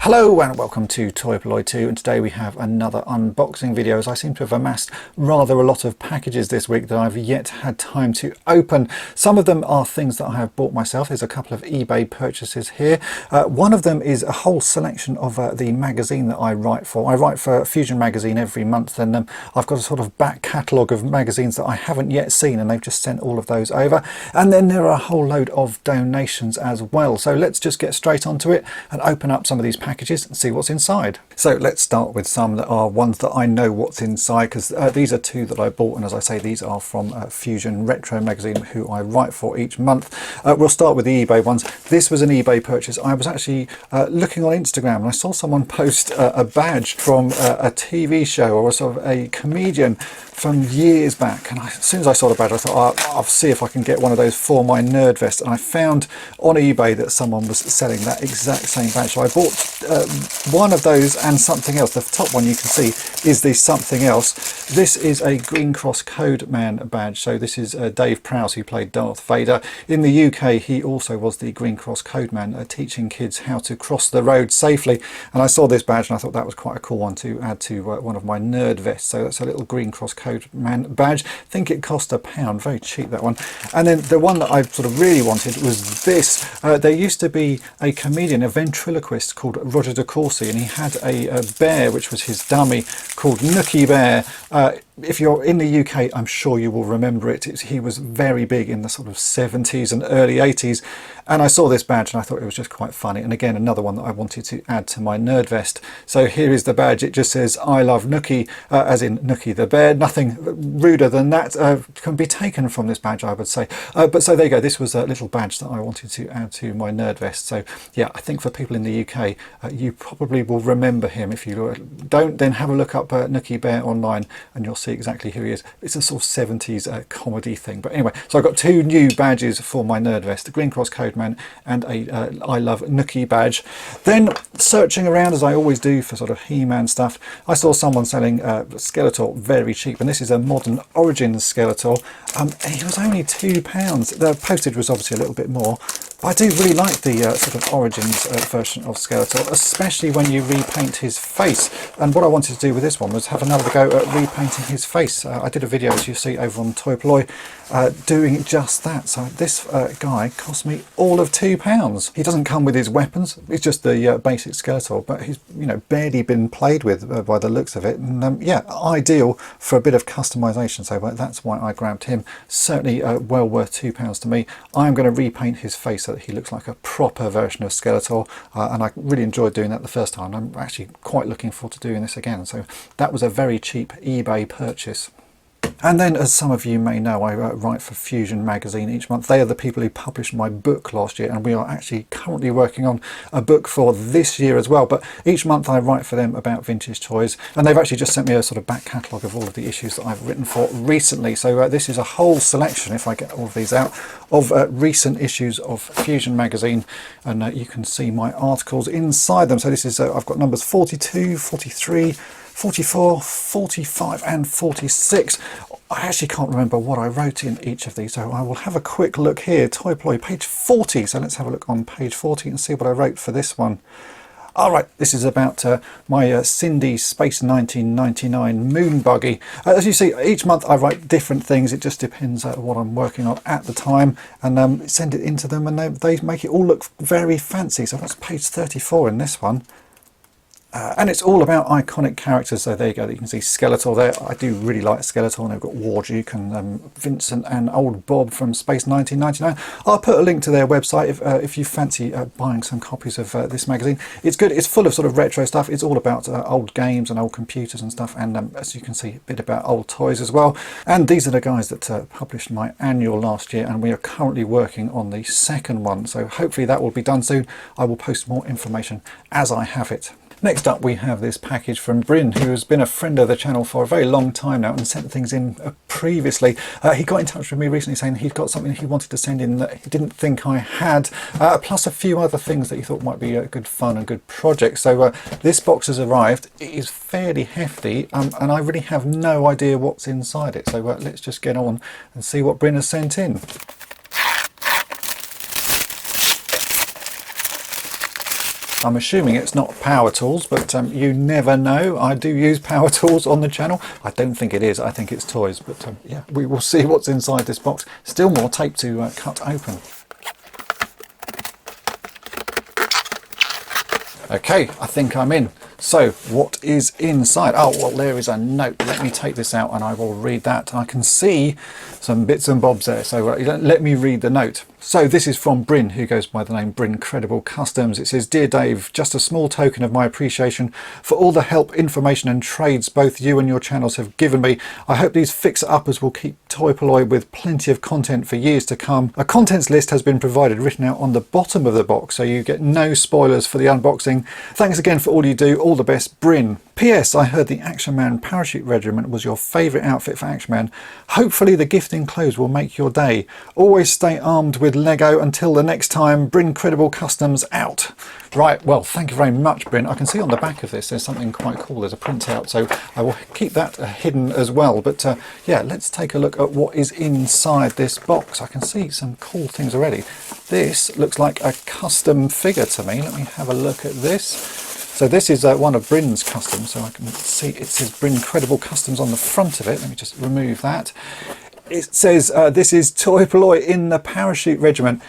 Hello and welcome to Polloi Two, and today we have another unboxing video, as I seem to have amassed rather a lot of packages this week that I've yet had time to open. Some of them are things that I have bought myself. There's a couple of eBay purchases here. One of them is a whole selection of the magazine that I write for. I write for Fusion magazine every month, and I've got a sort of back catalogue of magazines that I haven't yet seen, and they've just sent all of those over. And then there are a whole load of donations as well. So let's just get straight onto it and open up some of these packages and see what's inside. So let's start with some that are ones that I know what's inside, because these are two that I bought, and as I say, these are from Fusion Retro magazine, who I write for each month. We'll start with the eBay ones. This was an eBay purchase. I was actually looking on Instagram, and I saw someone post a badge from a TV show, or a sort of a comedian from years back, and as soon as I saw the badge, I thought, I'll see if I can get one of those for my nerd vest. And I found on eBay that someone was selling that exact same badge, so I bought one of those and something else. The top one you can see is the something else. This is a Green Cross Code Man badge. So this is Dave Prowse, who played Darth Vader. In the UK, he also was the Green Cross Code Man, teaching kids how to cross the road safely. And I saw this badge and I thought that was quite a cool one to add to one of my nerd vests. So that's a little Green Cross Code Man badge. I think it cost £1, very cheap, that one. And then the one that I sort of really wanted was this. There used to be a comedian, a ventriloquist called Roger de Courcy, and he had a bear which was his dummy called Nookie Bear. If you're in the UK, I'm sure you will remember it. He was very big in the sort of 70s and early 80s, and I saw this badge and I thought it was just quite funny. And again, another one that I wanted to add to my nerd vest. So here is the badge. It just says "I love Nookie," as in Nookie the bear. Nothing ruder than that can be taken from this badge, I would say. But so there you go. This was a little badge that I wanted to add to my nerd vest. So yeah, I think for people in the UK, you probably will remember him. If you don't, then have a look up Nookie Bear online and you'll see exactly who he is. It's a sort of 70s comedy thing. But anyway, so I've got two new badges for my nerd vest, the Green Cross Code Man and a I love Nookie badge. Then searching around, as I always do, for sort of He-Man stuff, I saw someone selling Skeletor very cheap, and this is a modern Origins Skeletor. It was only £2. The postage was obviously a little bit more. I do really like the sort of Origins version of Skeletor, especially when you repaint his face. And what I wanted to do with this one was have another go at repainting his face. I did a video, as you see over on toy-polloi, doing just that. So this guy cost me all of £2. He doesn't come with his weapons. It's just the basic Skeletor, but he's, you know, barely been played with by the looks of it. And yeah, ideal for a bit of customization. So that's why I grabbed him. Certainly well worth £2 to me. I'm going to repaint his face so that he looks like a proper version of Skeletor, and I really enjoyed doing that the first time. I'm actually quite looking forward to doing this again. So that was a very cheap eBay purchase. And then, as some of you may know, I write for Fusion magazine each month. They are the people who published my book last year, and we are actually currently working on a book for this year as well. But each month I write for them about vintage toys, and they've actually just sent me a sort of back catalogue of all of the issues that I've written for recently. So this is a whole selection, if I get all of these out, of recent issues of Fusion magazine, and you can see my articles inside them. So this is I've got numbers 42, 43, 44, 45 and 46. I actually can't remember what I wrote in each of these, so I will have a quick look here. toy-polloi, page 40. So let's have a look on page 40 and see what I wrote for this one. All right, this is about my Cindy Space 1999 moon buggy. As you see, each month I write different things. It just depends what I'm working on at the time, and send it into them, and they make it all look very fancy. So that's page 34 in this one. And it's all about iconic characters. So there you go, you can see Skeletor there. I do really like Skeletor, and they've got Warduke and Vincent and old Bob from Space 1999. I'll put a link to their website if you fancy buying some copies of this magazine. It's good. It's full of sort of retro stuff. It's all about old games and old computers and stuff, and as you can see, a bit about old toys as well. And these are the guys that published my annual last year, and we are currently working on the second one. So hopefully that will be done soon. I will post more information as I have it. Next up, we have this package from Bryn, who has been a friend of the channel for a very long time now and sent things in previously. He got in touch with me recently saying he'd got something he wanted to send in that he didn't think I had, plus a few other things that he thought might be a good fun and good project. So this box has arrived. It is fairly hefty, and I really have no idea what's inside it. So let's just get on and see what Bryn has sent in. I'm assuming it's not power tools, but you never know. I do use power tools on the channel. I don't think it is. I think it's toys, but yeah, we will see what's inside this box. Still more tape to cut open. Okay, I think I'm in. So what is inside? Oh, well, there is a note. Let me take this out and I will read that. I can see some bits and bobs there, so let me read the note. So this is from Bryn, who goes by the name Bryn Credible Customs. It says, "Dear Dave, just a small token of my appreciation for all the help, information and trades both you and your channels have given me. I hope these fixer-uppers will keep toy-polloi with plenty of content for years to come. A contents list has been provided, written out on the bottom of the box, so you get no spoilers for the unboxing. Thanks again for all you do. All the best, Bryn. P.S. I heard the Action Man Parachute Regiment was your favourite outfit for Action Man. Hopefully the gift enclosed will make your day. Always stay armed with Lego. Until the next time, Bryn Credible Customs out." Right, well, thank you very much, Bryn. I can see on the back of this there's something quite cool. There's a printout, so I will keep that hidden as well. But yeah, let's take a look at what is inside this box. I can see some cool things already. This looks like a custom figure to me. Let me have a look at this. So this is one of Bryn's customs, so I can see it says Bryn Credible Customs on the front of it. Let me just remove that. It says this is toy-polloi in the Parachute Regiment.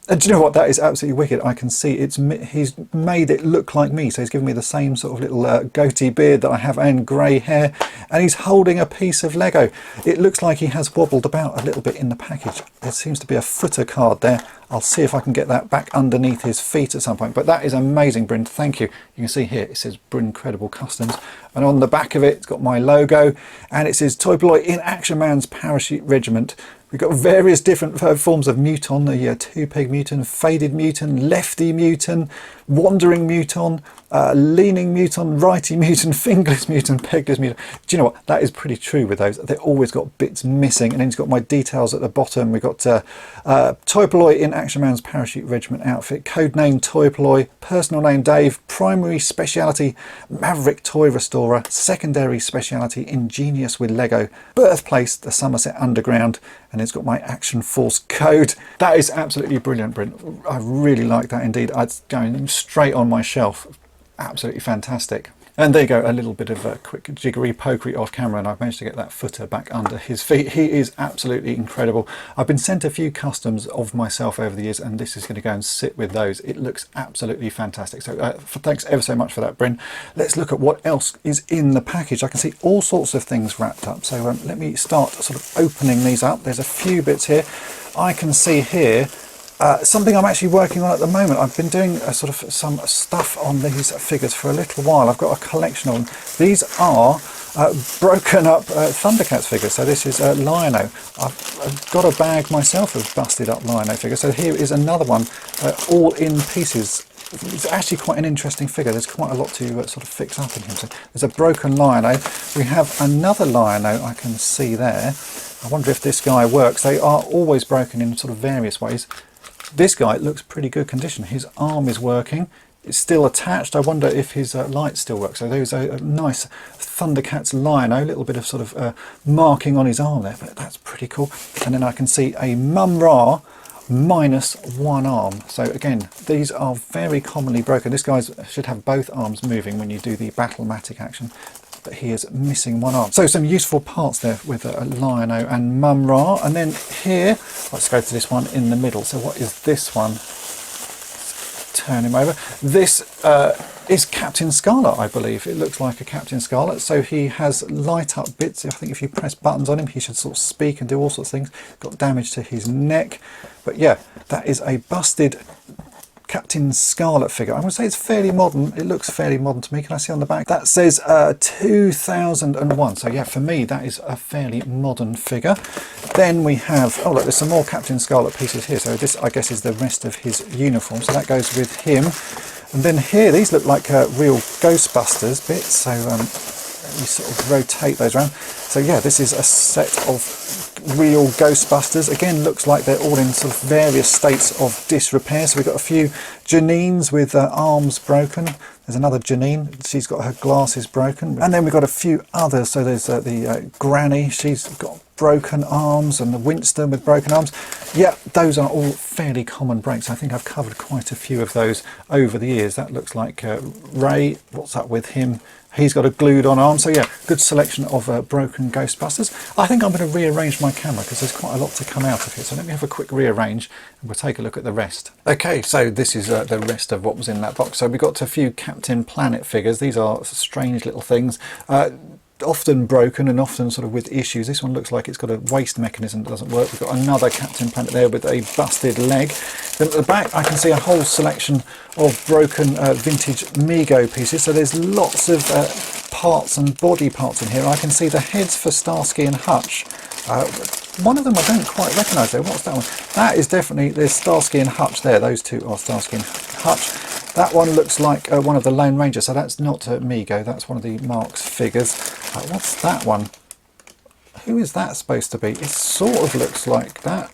And do you know what? That is absolutely wicked. I can see he's made it look like me. So he's given me the same sort of little goatee beard that I have and grey hair. And he's holding a piece of Lego. It looks like he has wobbled about a little bit in the package. There seems to be a footer card there. I'll see if I can get that back underneath his feet at some point. But that is amazing, Bryn. Thank you. You can see here it says Bryn Credible Customs. And on the back of it, it's got my logo. And it says toy-polloi in Action Man's Parachute Regiment. We've got various different forms of muton, the two-peg muton, faded muton, lefty muton, wandering muton, leaning muton, righty muton, fingerless muton, pegless muton. Do you know what? That is pretty true with those. They've always got bits missing. And then it's got my details at the bottom. We've got toy-polloi in Action Man's Parachute Regiment outfit, code name toy-polloi, personal name Dave, primary speciality Maverick Toy Restorer, secondary speciality Ingenious with Lego, birthplace the Somerset Underground, and it's got my Action Force code. That is absolutely brilliant, Bryn. I really like that indeed. It's going straight on my shelf. Absolutely fantastic. And there you go, a little bit of a quick jiggery pokery off camera, and I've managed to get that footer back under his feet. He is absolutely incredible. I've been sent a few customs of myself over the years, and this is going to go and sit with those. It looks absolutely fantastic. So thanks ever so much for that, Bryn. Let's look at what else is in the package. I can see all sorts of things wrapped up. So let me start sort of opening these up. There's a few bits here. I can see here something I'm actually working on at the moment. I've been doing sort of some stuff on these figures for a little while. I've got a collection of them. These are broken up Thundercats figures. So this is Lion-O. I've got a bag myself of busted up Lion-O figures. So here is another one, all in pieces. It's actually quite an interesting figure. There's quite a lot to sort of fix up in him. So there's a broken Lion-O. We have another Lion-O I can see there. I wonder if this guy works. They are always broken in sort of various ways. This guy looks pretty good condition. His arm is working. It's still attached. I wonder if his light still works. So there's a nice Thundercats Lion-O, a little bit of sort of marking on his arm there, but that's pretty cool. And then I can see a Mum-Ra minus one arm. So again, these are very commonly broken. This guy should have both arms moving when you do the Battle-matic action, but he is missing one arm. So some useful parts there with a Lion-O and Mum-Ra. And then here, let's go to this one in the middle. So what is this one? Turn him over. This is Captain Scarlet, I believe. It looks like a Captain Scarlet. So he has light up bits. I think if you press buttons on him, he should sort of speak and do all sorts of things. Got damage to his neck. But yeah, that is a busted Captain Scarlet figure. I would say it's fairly modern. It looks fairly modern to me. Can I see on the back? That says 2001. So yeah, for me, that is a fairly modern figure. Then we have, oh look, there's some more Captain Scarlet pieces here. So this, I guess, is the rest of his uniform. So that goes with him. And then here, these look like real Ghostbusters bits. So let me sort of rotate those around. So yeah, this is a set of real Ghostbusters. Again, looks like they're all in sort of various states of disrepair. So we've got a few Janines with arms broken. There's another Janine, she's got her glasses broken. And then we've got a few others. So there's the Granny, she's got broken arms, and the Winston with broken arms. Yeah, those are all fairly common breaks. I think I've covered quite a few of those over the years. That looks like Ray. What's up with him? He's got a glued on arm. So yeah, good selection of broken Ghostbusters. I think I'm going to rearrange my camera because there's quite a lot to come out of here. So let me have a quick rearrange and we'll take a look at the rest. Okay, so this is the rest of what was in that box. So we got a few Captain Planet figures. These are strange little things. Often broken and often sort of with issues. This one looks like it's got a waste mechanism that doesn't work. We've got another Captain Planet there with a busted leg. Then at the back I can see a whole selection of broken vintage Mego pieces. So there's lots of parts and body parts in here. I can see the heads for Starsky and Hutch. One of them I don't quite recognise though. What's that one? That is definitely, there's Starsky and Hutch there. Those two are Starsky and Hutch. That one looks like one of the Lone Rangers, so that's not Mego, that's one of the Marx figures. What's that one? Who is that supposed to be? It sort of looks like that.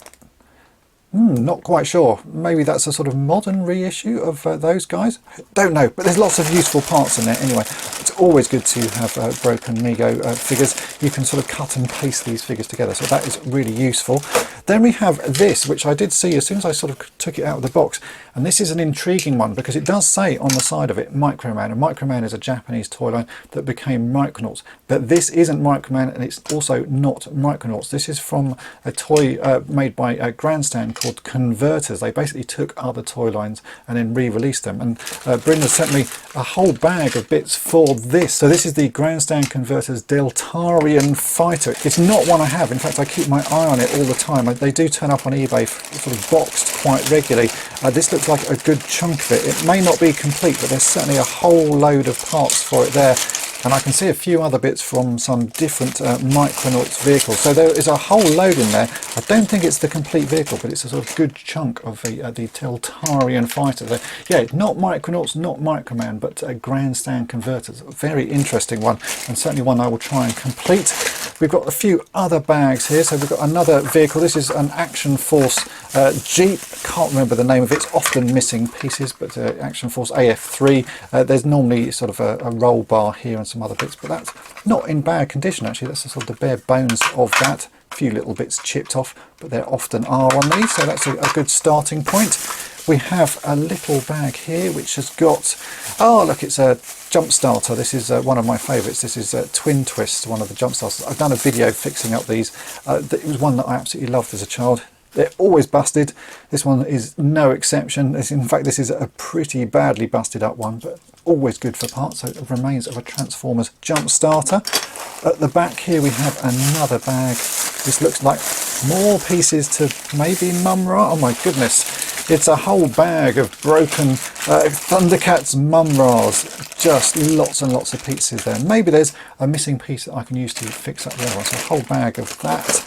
Not quite sure. Maybe that's a sort of modern reissue of those guys. Don't know, but there's lots of useful parts in there anyway. It's always good to have broken Mego figures. You can sort of cut and paste these figures together, so that is really useful. Then we have this, which I did see as soon as I sort of took it out of the box, and this is an intriguing one because it does say on the side of it Microman, and Microman is a Japanese toy line that became Micronauts, but this isn't Microman and it's also not Micronauts. This is from a toy made by Grandstand called Converters. They basically took other toy lines and then re-released them, and Brenda sent me a whole bag of bits for this. So this is the Grandstand Converters Deltarian Fighter. It's not one I have, in fact I keep my eye on it all the time. They do turn up on eBay sort of boxed quite regularly. This looks like a good chunk of it. It may not be complete, but there's certainly a whole load of parts for it there. And I can see a few other bits from some different Micronauts vehicles. So there is a whole load in there. I don't think it's the complete vehicle, but it's a sort of good chunk of the Deltarian Fighter. So, yeah, not Micronauts, not Microman, but Grandstand Converters. A very interesting one, and certainly one I will try and complete. We've got a few other bags here. So we've got another vehicle. This is an Action Force Jeep. Can't remember the name of it. It's often missing pieces, but Action Force AF3. There's normally sort of a roll bar here and some other bits, but that's not in bad condition actually. That's the sort of the bare bones of that. A few little bits chipped off, but there often are on these, so that's a good starting point. We have a little bag here which has got, oh look, it's a jump starter. This is one of my favourites. This is Twin Twist, one of the jump starters. I've done a video fixing up these. It was one that I absolutely loved as a child. They're always busted. This one is no exception. In fact, this is a pretty badly busted up one, but always good for parts. So it remains of a Transformers jump starter. At the back here we have another bag. This looks like more pieces to maybe Mum-Ra. Oh my goodness. It's a whole bag of broken Thundercats Mum-Ras. Just lots and lots of pieces there. Maybe there's a missing piece that I can use to fix up the other one. So a whole bag of that.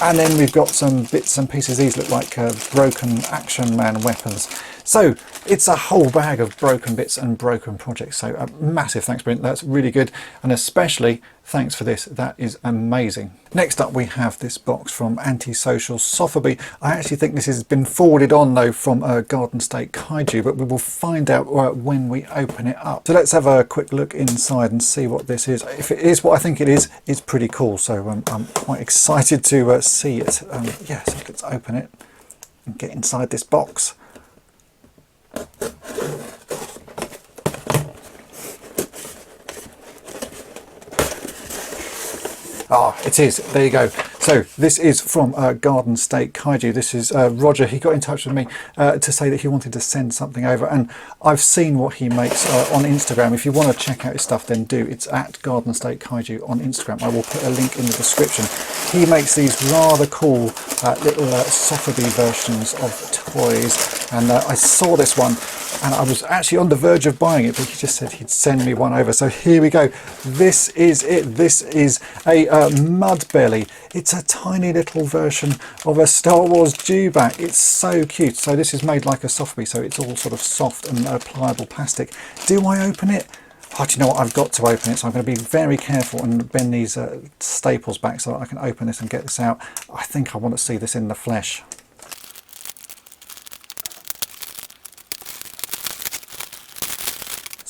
And then we've got some bits and pieces. These look like broken Action Man weapons. So it's a whole bag of broken bits and broken projects. So a massive thanks, Brent. That's really good. And especially thanks for this. That is amazing. Next up, we have this box from Antisocial Sofubi. I actually think this has been forwarded on though from Garden State Kaiju, but we will find out when we open it up. So let's have a quick look inside and see what this is. If it is what I think it is, it's pretty cool. So I'm quite excited to see it. Yeah, so let's open it and get inside this box. Ah, it is. There you go. So this is from Garden State Kaiju. This is Roger. He got in touch with me to say that he wanted to send something over, and I've seen what he makes on Instagram. If you want to check out his stuff, then do. It's at Garden State Kaiju on Instagram. I will put a link in the description. He makes these rather cool little Sofubi versions of toys, and I saw this one and I was actually on the verge of buying it, but he just said he'd send me one over. So here we go. This is it. This is a mud belly. It's a tiny little version of a Star Wars dewback. It's so cute. So this is made like a Sofubi, so it's all sort of soft and pliable plastic. Do I open it? Oh, do you know what? I've got to open it, so I'm going to be very careful and bend these staples back so that I can open this and get this out. I think I want to see this in the flesh.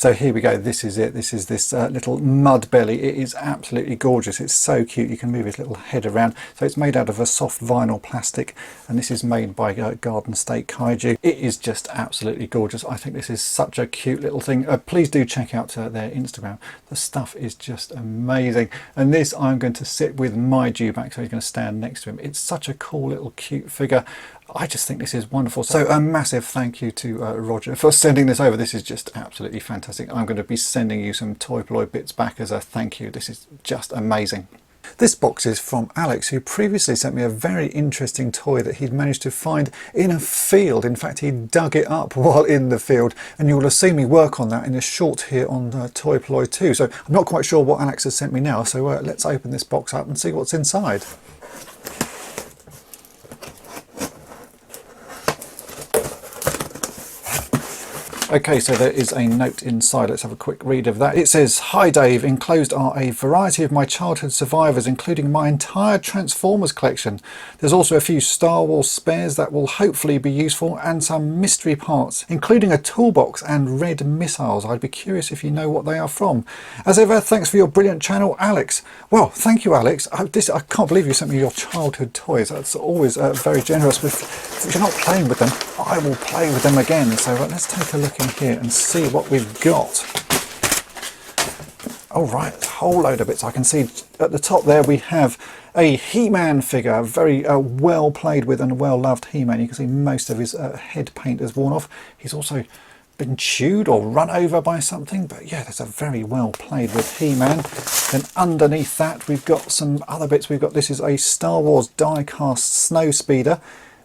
So here we go, this is it. This is this little mud belly. It is absolutely gorgeous. It's so cute. You can move his little head around. So it's made out of a soft vinyl plastic, and this is made by Garden State Kaiju. It is just absolutely gorgeous. I think this is such a cute little thing. Please do check out their Instagram. The stuff is just amazing. And this I'm going to sit with my dewback, so he's going to stand next to him. It's such a cool little cute figure. I just think this is wonderful. So a massive thank you to Roger for sending this over. This is just absolutely fantastic. I'm going to be sending you some toy-polloi bits back as a thank you. This is just amazing. This box is from Alex, who previously sent me a very interesting toy that he'd managed to find in a field. In fact, he dug it up while in the field, and you will have seen me work on that in a short here on Polloi Two. So I'm not quite sure what Alex has sent me now, so let's open this box up and see what's inside. Okay, so there is a note inside. Let's have a quick read of that. It says, "Hi Dave, enclosed are a variety of my childhood survivors, including my entire Transformers collection. There's also a few Star Wars spares that will hopefully be useful, and some mystery parts, including a toolbox and red missiles. I'd be curious if you know what they are from. As ever, thanks for your brilliant channel, Alex." Well, thank you, Alex. I can't believe you sent me your childhood toys. That's always very generous. If you're not playing with them, I will play with them again. So let's take a look in here and see what we've got. All right, a whole load of bits. I can see at the top there we have a He-Man figure, very well played with and well loved He-Man. You can see most of his head paint has worn off. He's also been chewed or run over by something, but yeah, that's a very well played with He-Man. Then underneath that we've got some other bits. This is a Star Wars die-cast snow speeder.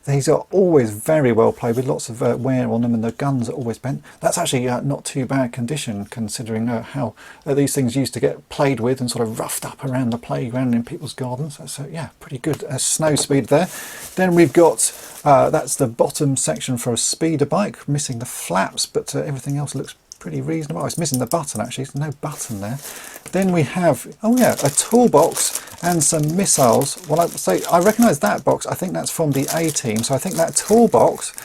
These are always very well played with lots of wear on them, and the guns are always bent. That's actually not too bad condition, considering how these things used to get played with and sort of roughed up around the playground in people's gardens. So yeah, pretty good snow speed there. Then we've got, that's the bottom section for a speeder bike, missing the flaps, but everything else looks pretty reasonable. Oh, it's missing the button actually, there's no button there. Then we have, oh yeah, a toolbox and some missiles. Well, I recognise that box. I think that's from the A-Team. So I think that toolbox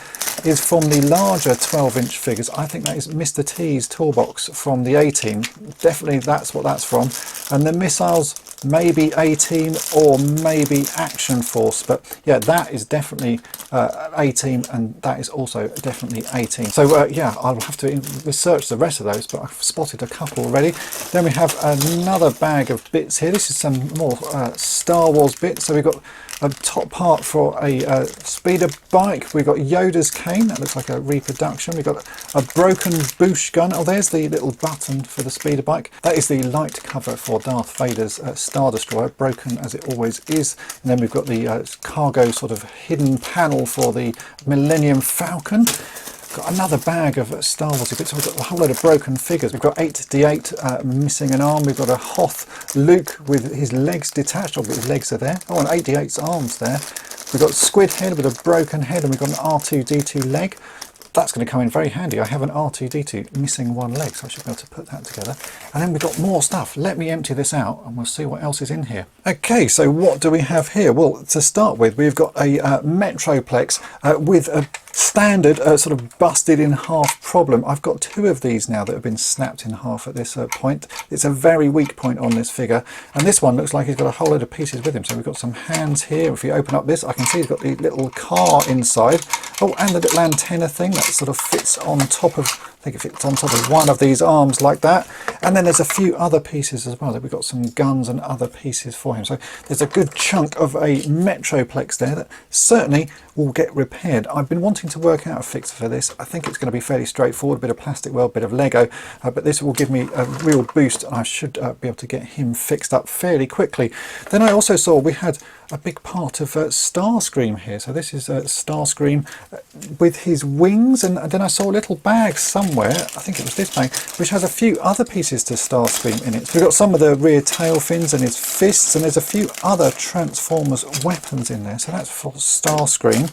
is from the larger 12-inch figures. I think that is Mr. T's toolbox from the A-Team. Definitely that's what that's from. And the missiles, maybe A-Team or maybe Action Force. But yeah, that is definitely A-Team, and that is also definitely A-Team. So yeah, I'll have to research the rest of those, but I've spotted a couple already. Then we have another bag of bits here. This is some more Star Wars bits. So we've got a top part for a speeder bike. We've got Yoda's cane. That looks like a reproduction. We've got a broken boosh gun. Oh, there's the little button for the speeder bike. That is the light cover for Darth Vader's Star Destroyer, broken as it always is. And then we've got the cargo sort of hidden panel for the Millennium Falcon. Got another bag of Star Wars bits. So we've got a whole load of broken figures. We've got 8D8 missing an arm. We've got a Hoth Luke with his legs detached. Oh, his legs are there. Oh, and 8D8's arms there. We've got Squid Head with a broken head, and we've got an R2-D2 leg. That's going to come in very handy. I have an R2-D2 missing one leg, so I should be able to put that together. And then we've got more stuff. Let me empty this out and we'll see what else is in here. Okay, so what do we have here? Well, to start with, we've got a Metroplex with a standard sort of busted in half problem. I've got two of these now that have been snapped in half at this point. It's a very weak point on this figure, and this one looks like he's got a whole load of pieces with him. So we've got some hands here. If you open up this, I can see he's got the little car inside. Oh, and the little antenna thing that sort of fits on top of, I think it fits on top of one of these arms like that. And then there's a few other pieces as well. We've got some guns and other pieces for him. So there's a good chunk of a Metroplex there that certainly will get repaired. I've been wanting to work out a fix for this. I think it's going to be fairly straightforward, a bit of plastic weld, a bit of Lego, but this will give me a real boost, and I should be able to get him fixed up fairly quickly. Then I also saw we had a big part of Starscream here. So this is Starscream with his wings, and then I saw a little bag somewhere, I think it was this bag, which has a few other pieces to Starscream in it. So we've got some of the rear tail fins and his fists, and there's a few other Transformers weapons in there. So that's for Starscream.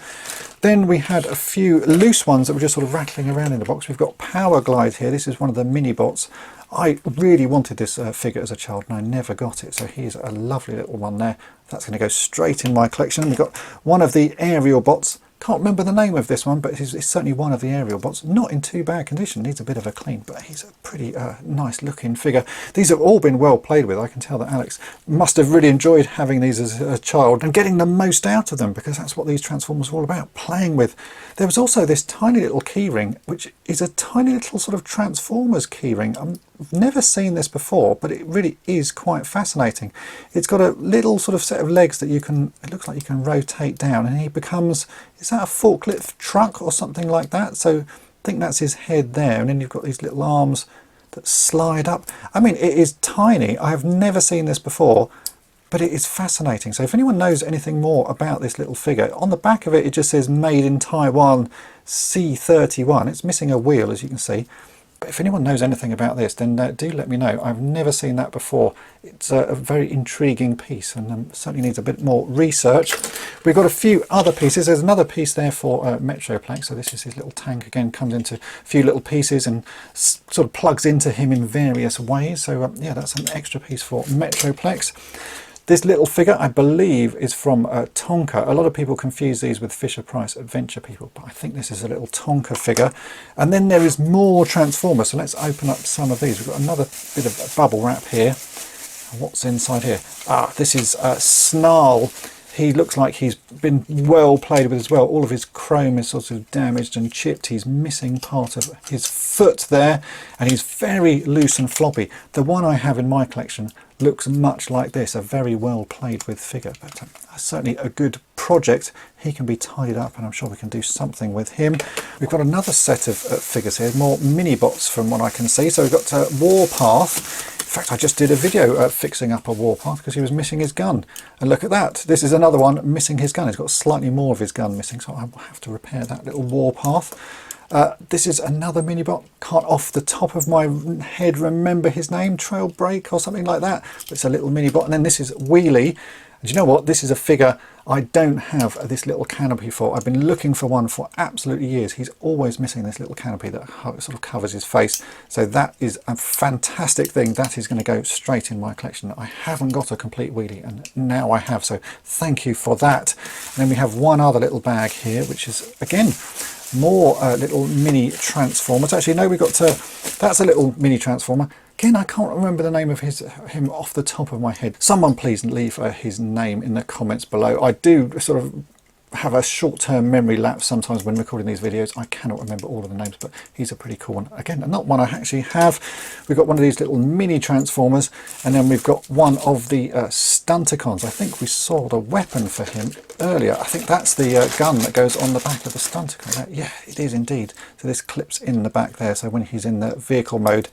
Then we had a few loose ones that were just sort of rattling around in the box. We've got Power Glide here. This is one of the mini bots. I really wanted this figure as a child, and I never got it. So here's a lovely little one there. That's going to go straight in my collection. We've got one of the aerial bots. Can't remember the name of this one, but it's certainly one of the aerial bots. Not in too bad condition, needs a bit of a clean, but he's a pretty nice looking figure. These have all been well played with. I can tell that Alex must have really enjoyed having these as a child and getting the most out of them, because that's what these Transformers are all about, playing with. There was also this tiny little keyring, which is a tiny little sort of Transformers keyring. I've never seen this before, but it really is quite fascinating. It's got a little sort of set of legs that you can, it looks like you can rotate down, and he becomes, is that a forklift truck or something like that? So I think that's his head there, and then you've got these little arms that slide up. I mean, it is tiny. I have never seen this before, but it is fascinating. So if anyone knows anything more about this little figure, on the back of it, it just says made in Taiwan C31. It's missing a wheel, as you can see. But if anyone knows anything about this, then do let me know. I've never seen that before. It's a very intriguing piece, and certainly needs a bit more research. We've got a few other pieces. There's another piece there for Metroplex. So this is his little tank again, comes into a few little pieces and sort of plugs into him in various ways. So yeah, that's an extra piece for Metroplex. This little figure, I believe, is from Tonka. A lot of people confuse these with Fisher-Price Adventure people, but I think this is a little Tonka figure. And then there is more Transformers, so let's open up some of these. We've got another bit of bubble wrap here. What's inside here? Ah, this is Snarl. He looks like he's been well played with as well. All of his chrome is sort of damaged and chipped. He's missing part of his foot there, and he's very loose and floppy. The one I have in my collection looks much like this, a very well played with figure, but certainly a good project. He can be tidied up, and I'm sure we can do something with him. We've got another set of figures here, more mini bots from what I can see. So we've got Warpath. In fact, I just did a video fixing up a Warpath because he was missing his gun. And look at that. This is another one missing his gun. He's got slightly more of his gun missing, so I'll have to repair that little Warpath. This is another mini-bot. Can't off the top of my head remember his name. Trail Break or something like that. But it's a little mini-bot. And then this is Wheelie. And you know what? This is a figure I don't have this little canopy for. I've been looking for one for absolutely years. He's always missing this little canopy that sort of covers his face. So that is a fantastic thing. That is going to go straight in my collection. I haven't got a complete Wheelie, and now I have. So thank you for that. And then we have one other little bag here, which is, again, more little mini Transformers. Actually, no, we got that's a little mini Transformer. Again, I can't remember the name of him off the top of my head. Someone please leave his name in the comments below. I do sort of have a short-term memory lapse sometimes when recording these videos. I cannot remember all of the names, but he's a pretty cool one. Again, not one I actually have. We've got one of these little mini Transformers, and then we've got one of the Stunticons. I think we saw the weapon for him earlier. I think that's the gun that goes on the back of the Stunticon. Yeah, it is indeed. So this clips in the back there, so when he's in the vehicle mode,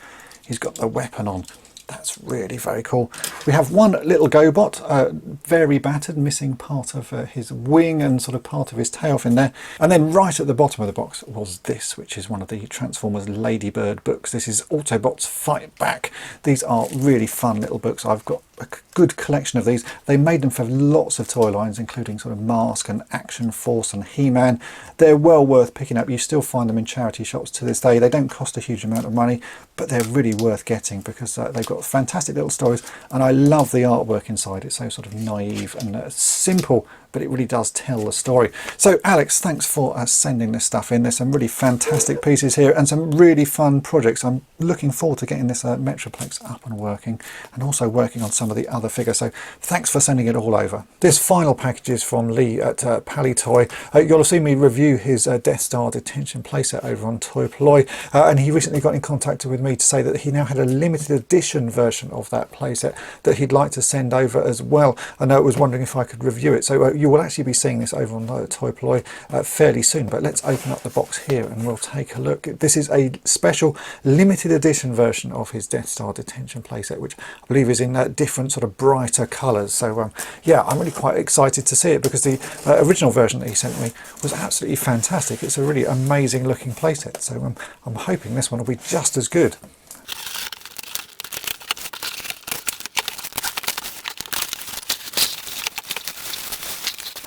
he's got the weapon on. That's really very cool. We have one little GoBot, very battered, missing part of his wing and sort of part of his tail fin there. And then right at the bottom of the box was this, which is one of the Transformers Ladybird books. This is Autobots Fight Back. These are really fun little books. I've got a good collection of these. They made them for lots of toy lines, including sort of Mask and Action Force and He-Man. They're well worth picking up. You still find them in charity shops to this day. They don't cost a huge amount of money, but they're really worth getting because they've got fantastic little stories, and I love the artwork inside. It's so sort of naive and simple, but it really does tell the story. So Alex, thanks for sending this stuff in. There's some really fantastic pieces here and some really fun projects. I'm looking forward to getting this Metroplex up and working, and also working on some of the other figures. So thanks for sending it all over. This final package is from Lee at Polloi Toy. You'll have seen me review his Death Star detention playset over on toy-polloi, and he recently got in contact with me to say that he now had a limited edition version of that playset that he'd like to send over as well. I know, I was wondering if I could review it. So you will actually be seeing this over on toy-polloi fairly soon, but let's open up the box here and we'll take a look. This is a special limited edition version of his Death Star detention playset, which I believe is in different sort of brighter colours. So yeah, I'm really quite excited to see it because the original version that he sent me was absolutely fantastic. It's a really amazing looking playset, so I'm hoping this one will be just as good.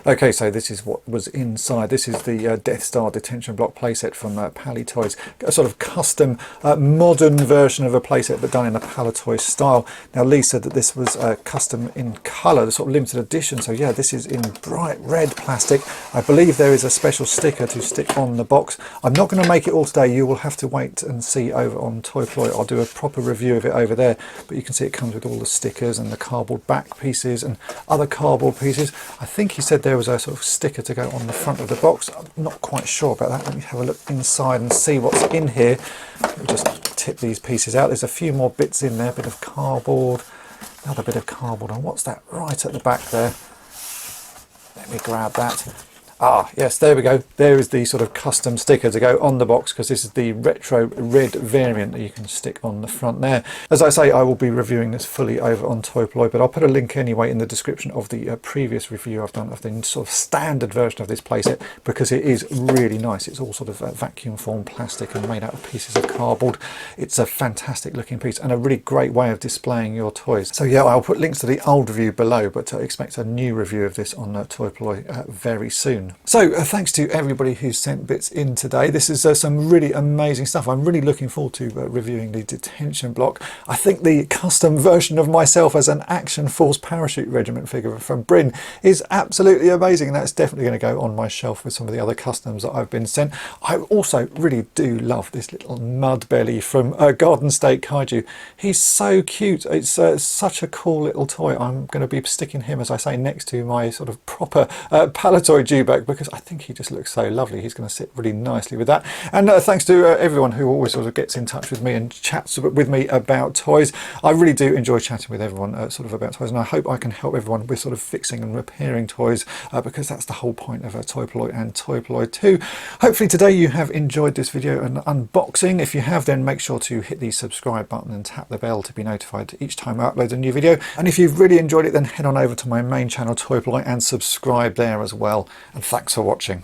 Okay, so this is what was inside. This is the Death Star detention block playset from Polloi Toys. A sort of custom, modern version of a playset, but done in a Polloi style. Now, Lee said that this was custom in colour, the sort of limited edition. So yeah, this is in bright red plastic. I believe there is a special sticker to stick on the box. I'm not going to make it all today. You will have to wait and see over on toy-polloi. I'll do a proper review of it over there. But you can see it comes with all the stickers and the cardboard back pieces and other cardboard pieces. I think he said there was a sort of sticker to go on the front of the box. I'm not quite sure about that. Let me have a look inside and see what's in here. Let me just tip these pieces out. There's a few more bits in there, a bit of cardboard, another bit of cardboard, and what's that right at the back there? Let me grab that. Ah, yes, there we go. There is the sort of custom sticker to go on the box, because this is the retro red variant that you can stick on the front there. As I say, I will be reviewing this fully over on toy-polloi, but I'll put a link anyway in the description of the previous review I've done of the sort of standard version of this playset, because it is really nice. It's all sort of vacuum formed plastic and made out of pieces of cardboard. It's a fantastic looking piece and a really great way of displaying your toys. So yeah, I'll put links to the old review below, but expect a new review of this on toy-polloi very soon. So thanks to everybody who sent bits in today. This is some really amazing stuff. I'm really looking forward to reviewing the detention block. I think the custom version of myself as an Action Force Parachute Regiment figure from Bryn is absolutely amazing, and that's definitely going to go on my shelf with some of the other customs that I've been sent. I also really do love this little mud belly from Garden State Kaiju. He's so cute. It's such a cool little toy. I'm going to be sticking him, as I say, next to my sort of proper Polloi dewback, because I think he just looks so lovely. He's going to sit really nicely with that. And thanks to everyone who always sort of gets in touch with me and chats with me about toys. I really do enjoy chatting with everyone sort of about toys, and I hope I can help everyone with sort of fixing and repairing toys, because that's the whole point of toy-polloi and toy-polloi 2. Hopefully today you have enjoyed this video and unboxing. If you have, then make sure to hit the subscribe button and tap the bell to be notified each time I upload a new video. And if you've really enjoyed it, then head on over to my main channel toy-polloi and subscribe there as well. And thanks for watching.